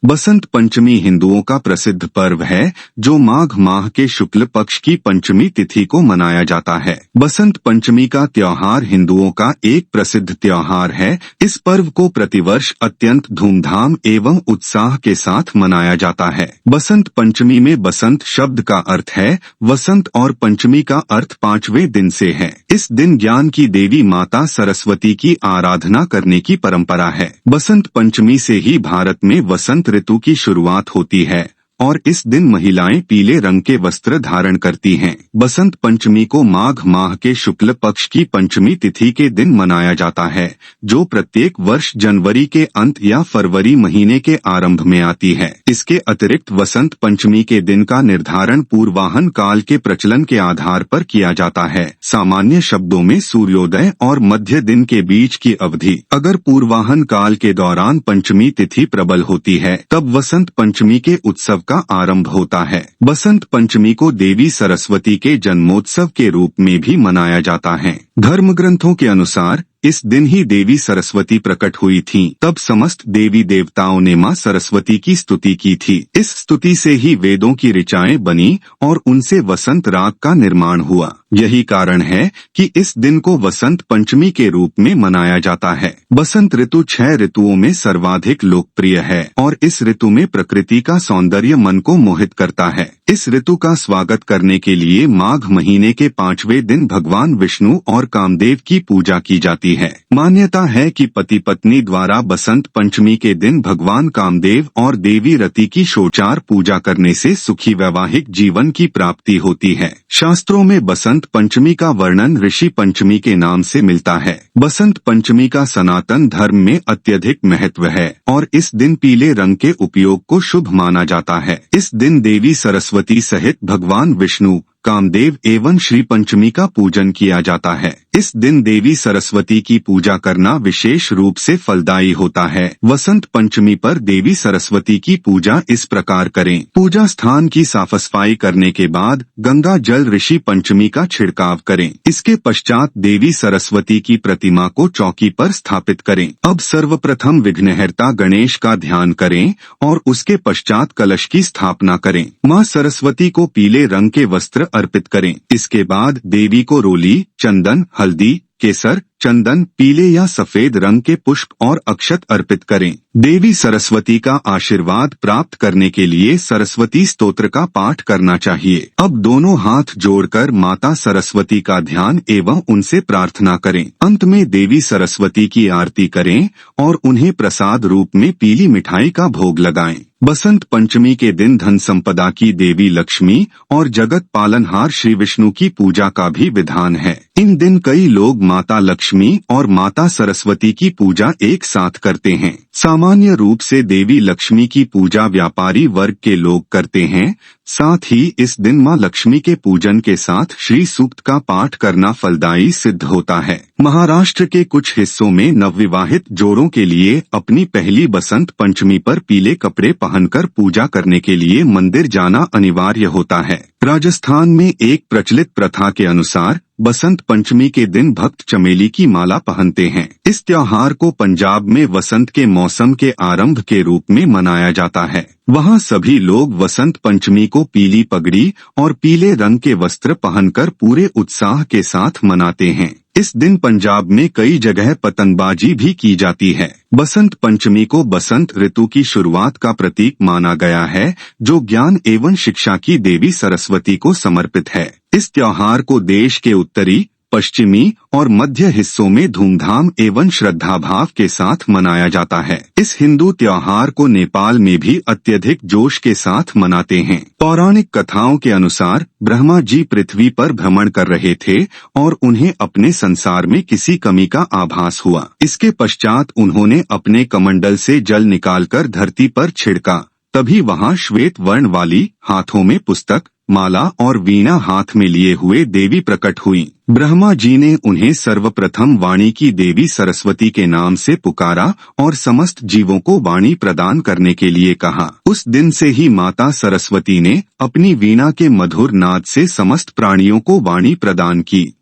बसंत पंचमी हिंदुओं का प्रसिद्ध पर्व है जो माघ माह के शुक्ल पक्ष की पंचमी तिथि को मनाया जाता है। बसंत पंचमी का त्योहार हिंदुओं का एक प्रसिद्ध त्योहार है। इस पर्व को प्रतिवर्ष अत्यंत धूमधाम एवं उत्साह के साथ मनाया जाता है। बसंत पंचमी में बसंत शब्द का अर्थ है वसंत और पंचमी का अर्थ 5वें दिन से है। इस दिन ज्ञान की देवी माता सरस्वती की आराधना करने की परंपरा है। बसंत पंचमी से ही भारत में वसंत ऋतु की शुरुआत होती है और इस दिन महिलाएं पीले रंग के वस्त्र धारण करती हैं। बसंत पंचमी को माघ माह के शुक्ल पक्ष की पंचमी तिथि के दिन मनाया जाता है, जो प्रत्येक वर्ष जनवरी के अंत या फरवरी महीने के आरंभ में आती है। इसके अतिरिक्त वसंत पंचमी के दिन का निर्धारण पूर्वाहन काल के प्रचलन के आधार पर किया जाता है। सामान्य शब्दों में सूर्योदय और मध्य दिन के बीच की अवधि। अगर पूर्वाहन काल के दौरान पंचमी तिथि प्रबल होती है तब वसंत पंचमी के उत्सव का आरंभ होता है। बसंत पंचमी को देवी सरस्वती के जन्मोत्सव के रूप में भी मनाया जाता है। धर्म ग्रंथों के अनुसार इस दिन ही देवी सरस्वती प्रकट हुई थीं। तब समस्त देवी देवताओं ने मां सरस्वती की स्तुति की थी। इस स्तुति से ही वेदों की ऋचाएं बनी और उनसे वसंत राग का निर्माण हुआ। यही कारण है कि इस दिन को वसंत पंचमी के रूप में मनाया जाता है। बसंत ऋतु 6 ऋतुओं में सर्वाधिक लोकप्रिय है और इस ऋतु में प्रकृति का सौंदर्य मन को मोहित करता है। इस ऋतु का स्वागत करने के लिए माघ महीने के 5वें दिन भगवान विष्णु और कामदेव की पूजा की जाती है। मान्यता है कि पति पत्नी द्वारा बसंत पंचमी के दिन भगवान कामदेव और देवी रति की षोडशार पूजा करने से सुखी वैवाहिक जीवन की प्राप्ति होती है। शास्त्रों में बसंत पंचमी का वर्णन ऋषि पंचमी के नाम से मिलता है। बसंत पंचमी का सनातन धर्म में अत्यधिक महत्व है और इस दिन पीले रंग के उपयोग को शुभ माना जाता है। इस दिन देवी सरस्वती सहित भगवान विष्णु, कामदेव एवं श्री पंचमी का पूजन किया जाता है। इस दिन देवी सरस्वती की पूजा करना विशेष रूप से फलदायी होता है। वसंत पंचमी पर देवी सरस्वती की पूजा इस प्रकार करें। पूजा स्थान की साफ सफाई करने के बाद गंगा जल ऋषि पंचमी का छिड़काव करें। इसके पश्चात देवी सरस्वती की प्रतिमा को चौकी पर स्थापित करें। अब सर्वप्रथम विघ्नहर्ता गणेश का ध्यान करें और उसके पश्चात कलश की स्थापना करें। मां सरस्वती को पीले रंग के वस्त्र अर्पित करें। इसके बाद देवी को रोली, चंदन, हल्दी, केसर, चंदन, पीले या सफेद रंग के पुष्प और अक्षत अर्पित करें। देवी सरस्वती का आशीर्वाद प्राप्त करने के लिए सरस्वती स्तोत्र का पाठ करना चाहिए। अब दोनों हाथ जोड़कर माता सरस्वती का ध्यान एवं उनसे प्रार्थना करें। अंत में देवी सरस्वती की आरती करें और उन्हें प्रसाद रूप में पीली मिठाई का भोग लगाएं। बसंत पंचमी के दिन धन संपदा की देवी लक्ष्मी और जगत पालनहार श्री विष्णु की पूजा का भी विधान है। इन दिन कई लोग माता लक्ष्मी और माता सरस्वती की पूजा एक साथ करते हैं। सामान्य रूप से देवी लक्ष्मी की पूजा व्यापारी वर्ग के लोग करते हैं। साथ ही इस दिन मां लक्ष्मी के पूजन के साथ श्री सूक्त का पाठ करना फलदायी सिद्ध होता है। महाराष्ट्र के कुछ हिस्सों में नवविवाहित जोड़ों के लिए अपनी पहली बसंत पंचमी पर पीले कपड़े पहनकर पूजा करने के लिए मंदिर जाना अनिवार्य होता है। राजस्थान में एक प्रचलित प्रथा के अनुसार बसंत पंचमी के दिन भक्त चमेली की माला पहनते हैं। इस त्योहार को पंजाब में वसंत के मौसम के आरंभ के रूप में मनाया जाता है। वहाँ सभी लोग वसंत पंचमी को पीली पगड़ी और पीले रंग के वस्त्र पहनकर पूरे उत्साह के साथ मनाते हैं। इस दिन पंजाब में कई जगह पतंगबाजी भी की जाती है। बसंत पंचमी को बसंत ऋतु की शुरुआत का प्रतीक माना गया है, जो ज्ञान एवं शिक्षा की देवी सरस्वती को समर्पित है। इस त्योहार को देश के उत्तरी, पश्चिमी और मध्य हिस्सों में धूमधाम एवं श्रद्धाभाव के साथ मनाया जाता है। इस हिंदू त्योहार को नेपाल में भी अत्यधिक जोश के साथ मनाते हैं। पौराणिक कथाओं के अनुसार ब्रह्मा जी पृथ्वी पर भ्रमण कर रहे थे और उन्हें अपने संसार में किसी कमी का आभास हुआ। इसके पश्चात उन्होंने अपने कमंडल से जल निकालकर धरती पर छिड़का। तभी वहां श्वेत वर्ण वाली, हाथों में पुस्तक, माला और वीणा हाथ में लिए हुए देवी प्रकट हुई। ब्रह्मा जी ने उन्हें सर्वप्रथम वाणी की देवी सरस्वती के नाम से पुकारा और समस्त जीवों को वाणी प्रदान करने के लिए कहा। उस दिन से ही माता सरस्वती ने अपनी वीणा के मधुर नाद से समस्त प्राणियों को वाणी प्रदान की।